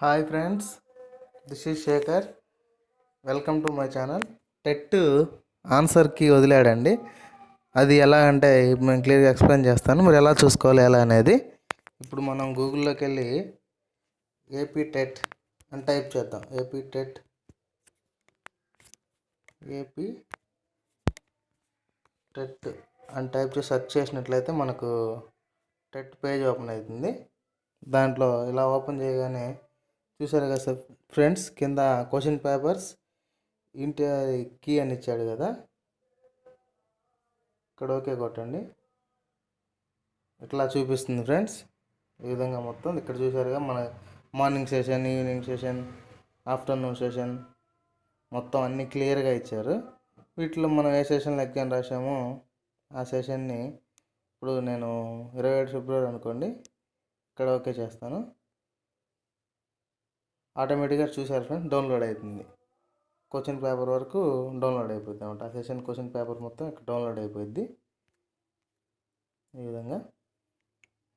Hi friends, this is Shekhar. Welcome to my channel. TET ఆన్సర్కి వదిలాడండి. అది ఎలా అంటే నేను క్లియర్గా ఎక్స్ప్లెయిన్ చేస్తాను. మీరు ఎలా చూసుకోవాలి ఎలా అనేది. ఇప్పుడు మనం గూగుల్లోకి వెళ్ళి ఏపీ టెట్ అని టైప్ చేద్దాం. ఏపీ టెట్ అని టైప్ చేసి సెర్చ్ చేసినట్లయితే మనకు టెట్ పేజ్ ఓపెన్ అవుతుంది. దాంట్లో ఇలా ఓపెన్ చేయగానే చూసారు కదా సార్ ఫ్రెండ్స్, కింద క్వశ్చన్ పేపర్స్ ఇంటి కీ అని ఇచ్చాడు కదా, ఇక్కడ ఓకే కొట్టండి. ఇట్లా చూపిస్తుంది ఫ్రెండ్స్. ఈ విధంగా మొత్తం ఇక్కడ చూసారుగా మన morning session, evening session, afternoon session మొత్తం అన్నీ క్లియర్గా ఇచ్చారు. వీటిలో మనం ఏ సెషన్లో ఎగ్జామ్ రాసామో ఆ సెషన్ని ఇప్పుడు నేను 27 ఫిబ్రవరి అనుకోండి, ఇక్కడ ఓకే చేస్తాను. ఆటోమేటిక్గా చూసారు ఫ్రెండ్స్, డౌన్లోడ్ అవుతుంది. క్వశ్చన్ పేపర్ వరకు డౌన్లోడ్ అయిపోద్ది అనమాట. ఆ సెషన్ క్వశ్చన్ పేపర్ మొత్తం ఇక్కడ డౌన్లోడ్ అయిపోద్ది ఈ విధంగా.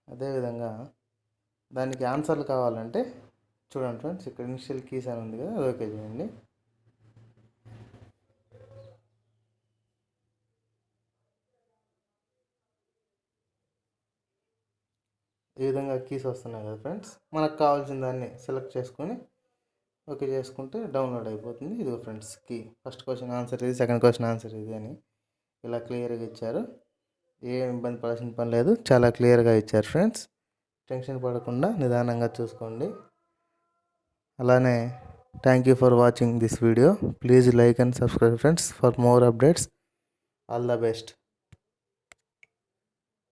అదేవిధంగా దానికి ఆన్సర్లు కావాలంటే చూడండి ఫ్రెండ్స్, ఇక్కడ ఇనిషియల్ కీస్ అని ఉంది కదా, అది ఓకే చేయండి. ఈ విధంగా కీస్ వస్తున్నాయి కదా ఫ్రెండ్స్. మనకు కావాల్సిన దాన్ని సెలెక్ట్ చేసుకొని ఓకే చేసుకుంటే డౌన్లోడ్ అయిపోతుంది. ఇది friends key. First question answer ఇది, సెకండ్ క్వశ్చన్ ఆన్సర్ ఇది అని ఇలా క్లియర్గా ఇచ్చారు. ఏం ఇబ్బంది పడాల్సిన పని లేదు, చాలా క్లియర్గా ఇచ్చారు ఫ్రెండ్స్. టెన్షన్ పడకుండా నిదానంగా చూసుకోండి. అలానే thank you for watching this video. Please like and subscribe friends for more updates. All the best.